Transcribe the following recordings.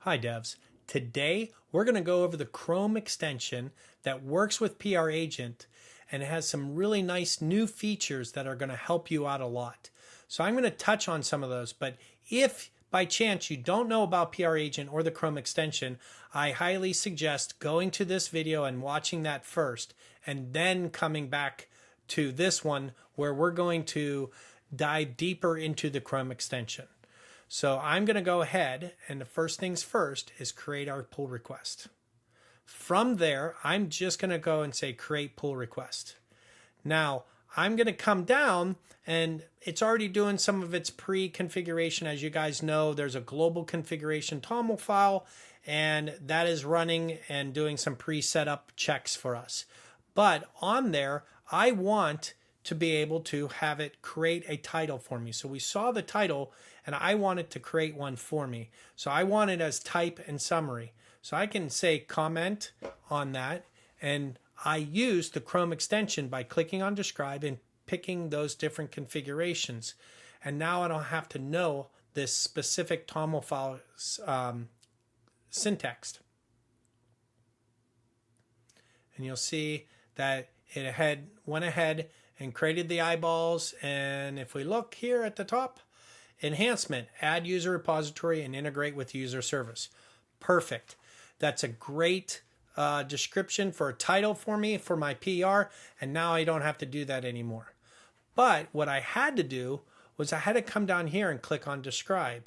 Hi devs. Today we're going to go over the Chrome extension that works with PR Agent and it has some really nice new features that are going to help you out a lot. So I'm going to touch on some of those, but if by chance you don't know about PR Agent or the Chrome extension, I highly suggest going to this video and watching that first and then coming back to this one where we're going to dive deeper into the Chrome extension. So I'm going to go ahead and the first things first is create our pull request. From there, I'm just going to go and say create pull request. Now I'm going to come down and it's already doing some of its pre-configuration. As you guys know, there's a global configuration TOML file and that is running and doing some pre-setup checks for us. But on there, I want to be able to have it create a title for me. So we saw the title and I want it to create one for me. So I want it as type and summary. So I can say comment on that and I use the Chrome extension by clicking on describe and picking those different configurations. And now I don't have to know this specific TOML file syntax. And you'll see that it went ahead and created the eyeballs. And if we look here at the top, enhancement, add user repository and integrate with user service. Perfect. That's a great description for a title for me, for my PR. And now I don't have to do that anymore. But what I had to do was I had to come down here and click on describe.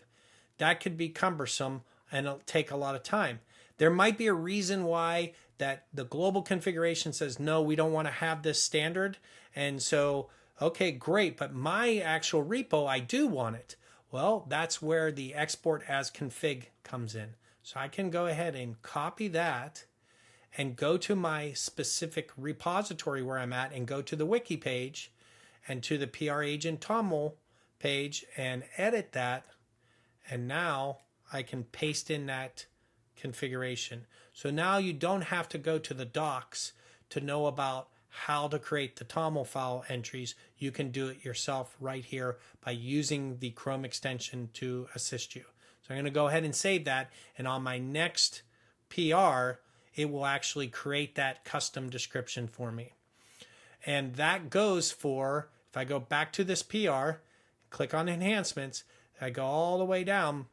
That could be cumbersome and it'll take a lot of time. There might be a reason why that the global configuration says, no, we don't want to have this standard. And so, okay, great. But my actual repo, I do want it. Well, that's where the export as config comes in. So I can go ahead and copy that and go to my specific repository where I'm at and go to the wiki page and to the PR Agent TOML page and edit that. And now I can paste in that configuration. So now you don't have to go to the docs to know about how to create the TOML file entries. You can do it yourself right here by using the Chrome extension to assist you. So I'm going to go ahead and save that. And on my next PR, it will actually create that custom description for me. And that goes for, if I go back to this PR, click on enhancements, I go all the way down,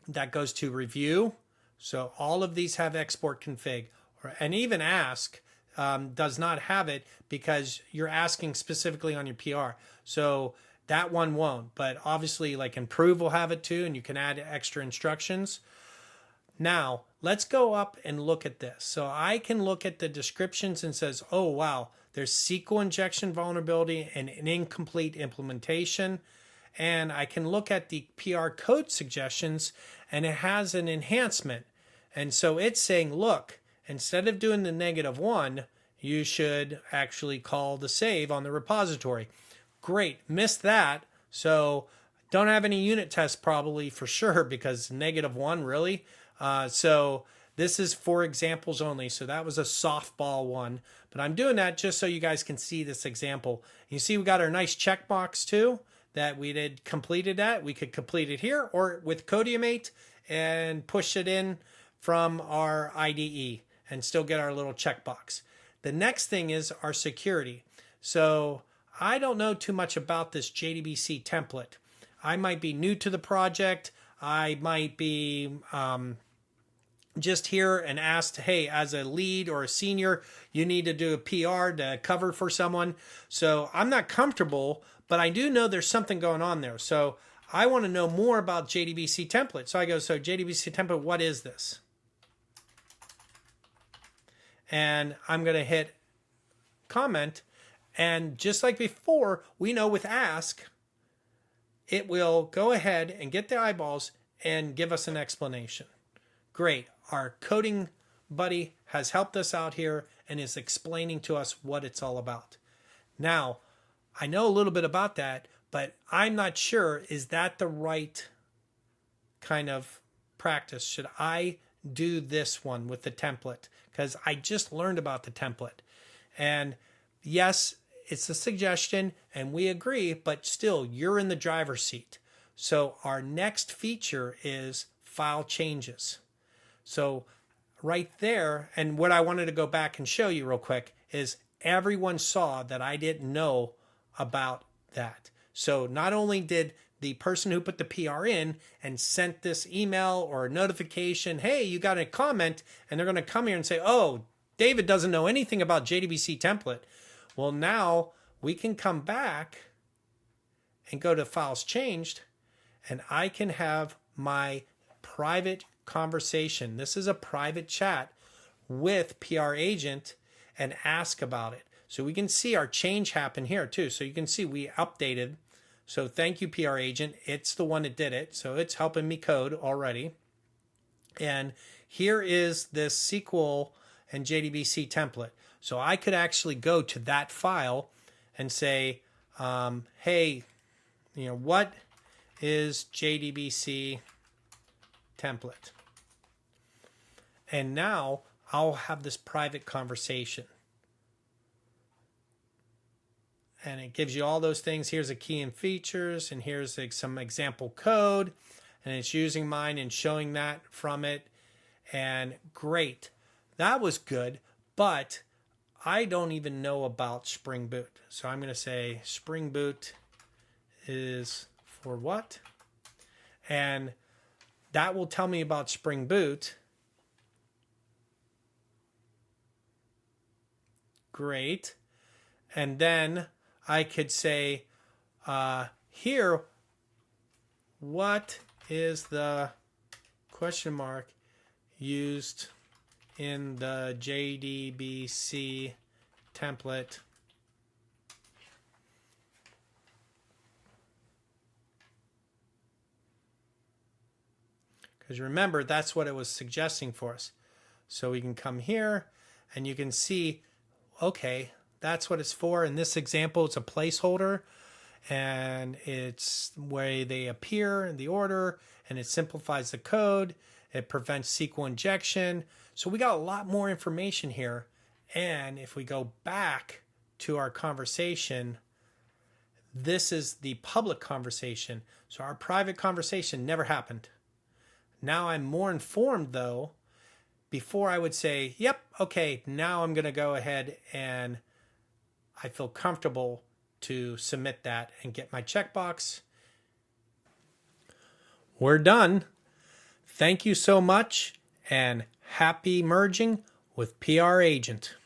that goes to review. So all of these have export config, and even ask does not have it because you're asking specifically on your PR. So that one won't, but obviously like improve will have it too, and you can add extra instructions. Now let's go up and look at this. So I can look at the descriptions and says, oh wow, there's SQL injection vulnerability and an incomplete implementation. And I can look at the PR code suggestions and it has an enhancement. And so it's saying, look, instead of doing the -1, you should actually call the save on the repository. Great, missed that. So don't have any unit tests probably for sure because -1 really. So this is for examples only. So that was a softball one, but I'm doing that just so you guys can see this example. You see we got our nice checkbox too that we did completed that. We could complete it here or with CodiumAI and push it in from our IDE and still get our little checkbox. The next thing is our security. So I don't know too much about this JDBC template. I might be new to the project. I might be just here and asked, hey, as a lead or a senior, you need to do a PR to cover for someone. So I'm not comfortable, but I do know there's something going on there. So I want to know more about JDBC template. So I go, so JDBC template, what is this? And I'm going to hit comment. And just like before, we know with ask, it will go ahead and get the eyeballs and give us an explanation. Great. Our coding buddy has helped us out here and is explaining to us what it's all about. Now, I know a little bit about that, but I'm not sure, is that the right kind of practice? Should I do this one with the template? Because I just learned about the template. And yes, it's a suggestion and we agree, but still you're in the driver's seat. So our next feature is file changes. So right there, and what I wanted to go back and show you real quick is everyone saw that I didn't know about that. So not only did the person who put the PR in and sent this email or notification, hey, you got a comment, and they're going to come here and say, oh, David doesn't know anything about JDBC template. Well, now we can come back and go to files changed, and I can have my private conversation. This is a private chat with PR agent and ask about it. So we can see our change happen here too. So you can see we updated. So thank you, PR agent. It's the one that did it. So it's helping me code already. And here is this SQL and JDBC template. So I could actually go to that file and say, hey, what is JDBC template? And now I'll have this private conversation. And it gives you all those things. Here's a key and features, and here's some example code, and it's using mine and showing that from it. And great, that was good, but I don't even know about Spring Boot. So I'm going to say Spring Boot is for what? And that will tell me about Spring Boot. Great. And then I could say here, what is the question mark used in the JDBC template? Because remember, that's what it was suggesting for us. So we can come here and you can see, okay, that's what it's for. In this example, it's a placeholder, and it's where they appear in the order, and it simplifies the code. It prevents SQL injection. So we got a lot more information here. And if we go back to our conversation, this is the public conversation. So our private conversation never happened. Now I'm more informed though. Before I would say, yep, okay, now I'm going to go ahead and I feel comfortable to submit that and get my checkbox. We're done. Thank you so much, and happy merging with PR Agent.